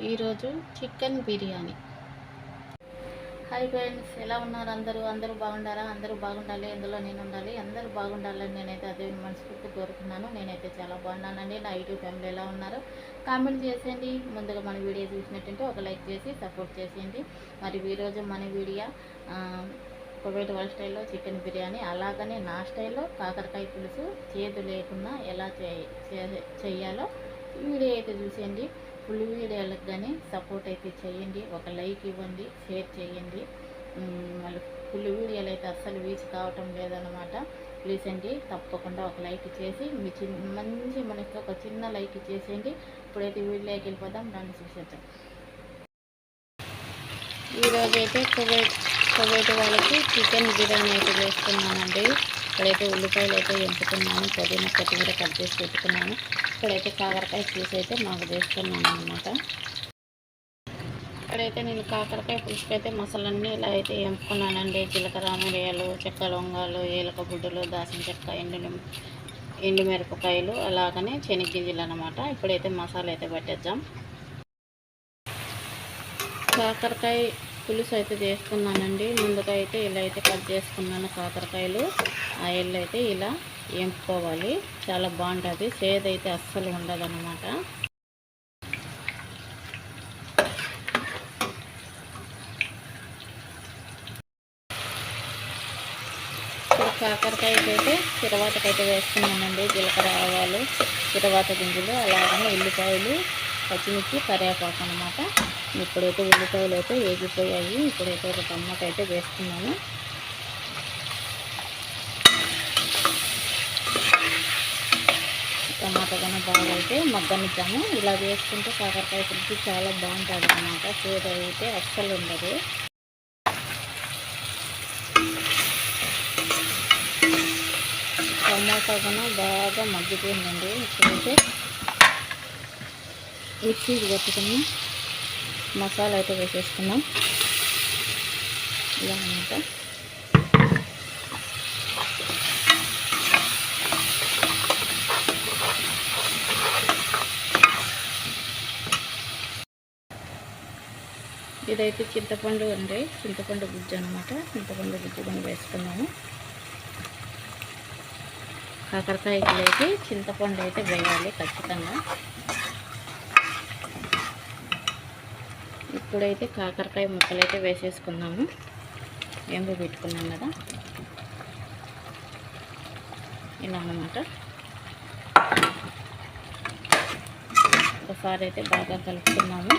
ఈరోజు chicken biryani. Hi friends, ఎలా ఉన్నారు అందరూ బాగుండారా? అందరూ బాగుండాలి, అందులో నేను ఉండాలి. అందరూ బాగుండాలని నేనైతే అదే మనస్ఫూర్తి కోరుకున్నాను. నేనైతే చాలా బాగున్నానండి. నా యూట్యూబ్ ఫ్యామిలీ ఎలా ఉన్నారో కామెంట్ చేసేయండి. ముందుగా మన వీడియో చూసినట్టుంటే ఒక లైక్ చేసి సపోర్ట్ చేసేయండి. మరి ఈరోజు మన వీడియో కువైట్ వాళ్ళ స్టైల్లో చికెన్ బిర్యానీ, అలాగనే నా స్టైల్లో కాకరకాయ పులుసు చేదు లేకుండా ఎలా చేయాలో వీడియో అయితే చూసేయండి. ఫుల్ వీడియోలకు కానీ సపోర్ట్ అయితే చేయండి, ఒక లైక్ ఇవ్వండి, షేర్ చేయండి. మళ్ళీ ఫుల్ వీడియోలు అయితే అస్సలు వీచ్ కావటం లేదనమాట. ప్లీజ్ అండి, తప్పకుండా ఒక లైక్ చేసి మీ మంచి మనకి ఒక చిన్న లైక్ చేసేయండి. ఇప్పుడైతే వీడియోకి వెళ్ళిపోదాం, దాన్ని చూసేద్దాం. ఈరోజు అయితే కువైట్ వాళ్ళకి చికెన్ బిర్యానీ అయితే వేస్తున్నానండి. ఇక్కడైతే ఉల్లిపాయలు అయితే ఎంపుకున్నాను, పుదీనా కొత్తిమీర కట్ చేసి పెట్టుకున్నాను. ఇక్కడైతే కాకరకాయ పులుసు అయితే మాకు వేస్తున్నాను అనమాట. ఇక్కడైతే నేను కాకరకాయ పులుసుకి అయితే మసాలన్నీ ఇలా అయితే ఎంపుకున్నానండి. జీలకర్ర, మిరియాలు, చెక్క లవంగాలు, ఏలక గుడ్డలు, దాసిన చెక్క, ఎండుమిరపకాయలు, అలాగనే శనగగింజలు అనమాట. ఇప్పుడైతే మసాలా అయితే పట్టేద్దాం. కాకరకాయ పులుసు అయితే చేస్తున్నానండి. ముందుగా అయితే ఇలా అయితే కట్ చేసుకున్నాను కాకరకాయలు. ఆయిల్ అయితే ఇలా ఎంపుకోవాలి, చాలా బాగుంటుంది. చేదైతే అస్సలు ఉండదు అన్నమాట. ఇప్పుడు కాకరకాయకైతే తిరువాతకైతే వేస్తున్నానండి. జీలకర్ర, ఆవాలు, తిరువాత గింజలు, అలాగే ఉల్లిపాయలు, పచ్చిమిర్చి, కరివేపాకు అనమాట. ఇప్పుడైతే ఉల్లిపాయలు అయితే వేగిపోయాయి. ఇప్పుడైతే ఒక టమాటా అయితే వేస్తున్నాను. టమాటా కన్నా బాగా అయితే మగ్గనిద్దాము. ఇలా వేసుకుంటే కాకరకాయ పులుసు చాలా బాగుంటుంది అన్నమాట. చేదు అయితే అస్సలు ఉండదు. టమాటా కన్నా బాగా మగ్గిపోయిందండి. ఇప్పుడైతే మిక్సీకి పెట్టుకుని మసాలా అయితే వేసేసుకున్నాం ఇలా అన్నమాట. ఇదైతే చింతపండు అండి, చింతపండు గుజ్జు అనమాట. చింతపండు గుజ్జు కూడా వేసుకున్నాము. కాకరకాయకి అయితే చింతపండు అయితే వేయాలి ఖచ్చితంగా. ఇప్పుడైతే కాకరకాయ ముక్కలు అయితే వేసేసుకున్నాము. ఏంబో పెట్టుకున్నాం కదా, ఇలా అన్నమాట. ఒకసారి అయితే బాగా కలుపుకున్నాము.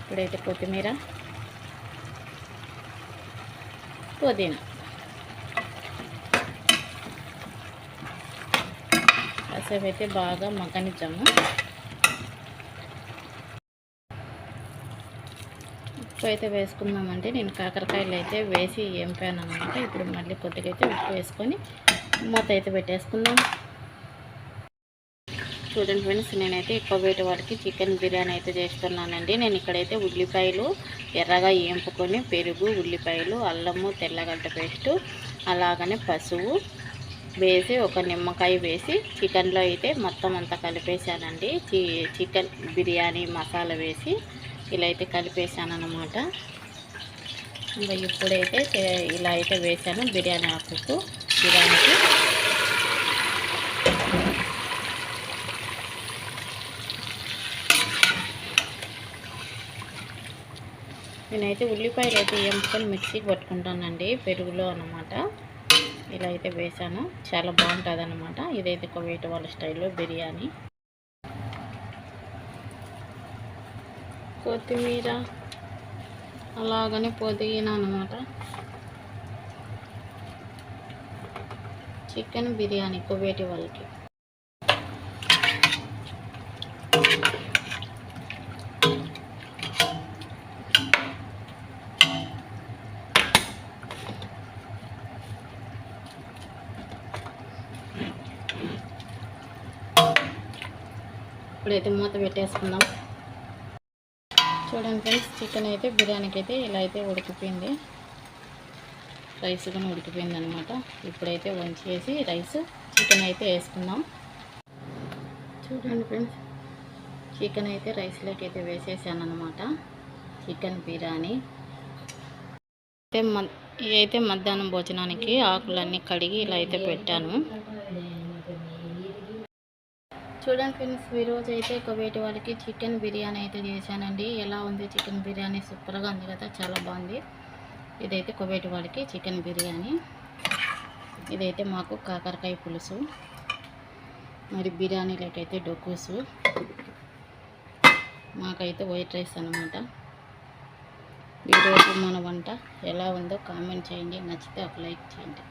ఇప్పుడైతే కొత్తిమీర, పుదీనా కాసేపు అయితే బాగా మగ్గనిచ్చాము. ఉప్పు అయితే వేసుకుందామంటే నేను కాకరకాయలు అయితే వేసి ఎంపాను అనమాట. ఇప్పుడు మళ్ళీ కొద్దిగా అయితే ఉప్పు వేసుకొని మూత అయితే పెట్టేసుకుందాం. చూడండి ఫ్రెండ్స్, నేనైతే కువైట్ వారికి చికెన్ బిర్యానీ అయితే చేస్తున్నానండి. నేను ఇక్కడైతే ఉల్లిపాయలు ఎర్రగా ఏంపుకొని, పెరుగు, ఉల్లిపాయలు, అల్లము, తెల్లగడ్డ పేస్టు, అలాగనే పసుపు వేసి ఒక నిమ్మకాయ వేసి చికెన్లో అయితే మొత్తం అంతా కలిపేసానండి. చికెన్ బిర్యానీ మసాలా వేసి ఇలా అయితే కలిపేసాను అన్నమాట. ఇంకా ఇప్పుడైతే ఇలా అయితే వేసాను బిర్యానీ ఆకుకు, బిర్యానీకి. నేనైతే ఉల్లిపాయలు అయితే ఎంపుకొని మిక్సీకి పట్టుకుంటానండి, పెరుగులో అన్నమాట. ఇలా అయితే వేసాను, చాలా బాగుంటుంది అన్నమాట. ఇదైతే కువైట్ వాళ్ళ స్టైల్లో బిర్యానీ. కొత్తిమీర, అలాగనే పుదీనా అన్నమాట. చికెన్ బిర్యానీ కువైట్ వాళ్ళకి. ఇప్పుడైతే మూత పెట్టేసుకుందాం. చూడండి ఫ్రెండ్స్, చికెన్ అయితే బిర్యానీకి అయితే ఇలా అయితే ఉడికిపోయింది. రైస్ కూడా ఉడికిపోయింది అనమాట. ఇప్పుడైతే వంచేసి రైస్ చికెన్ అయితే వేసుకుందాం. చూడండి ఫ్రెండ్స్, చికెన్ అయితే రైస్లోకి అయితే వేసేసాను అనమాట. చికెన్ బిర్యానీ ఇదైతే మధ్యాహ్నం భోజనానికి ఆకులన్నీ కడిగి ఇలా అయితే పెట్టాను. చూడండి ఫ్రెండ్స్, ఈరోజు అయితే కువైట్ వాళ్ళకి చికెన్ బిర్యానీ అయితే చేశానండి. ఎలా ఉంది చికెన్ బిర్యానీ? సూపర్గా ఉంది కదా, చాలా బాగుంది. ఇదైతే కువైట్ వాళ్ళకి చికెన్ బిర్యానీ. ఇదైతే మాకు కాకరకాయ పులుసు, మరి బిర్యానీలకైతే డొక్కూసు, మాకైతే వైట్ రైస్ అన్నమాట. ఈరోజు మన వంట ఎలా ఉందో కామెంట్ చేయండి. నచ్చితే ఒక లైక్ చేయండి.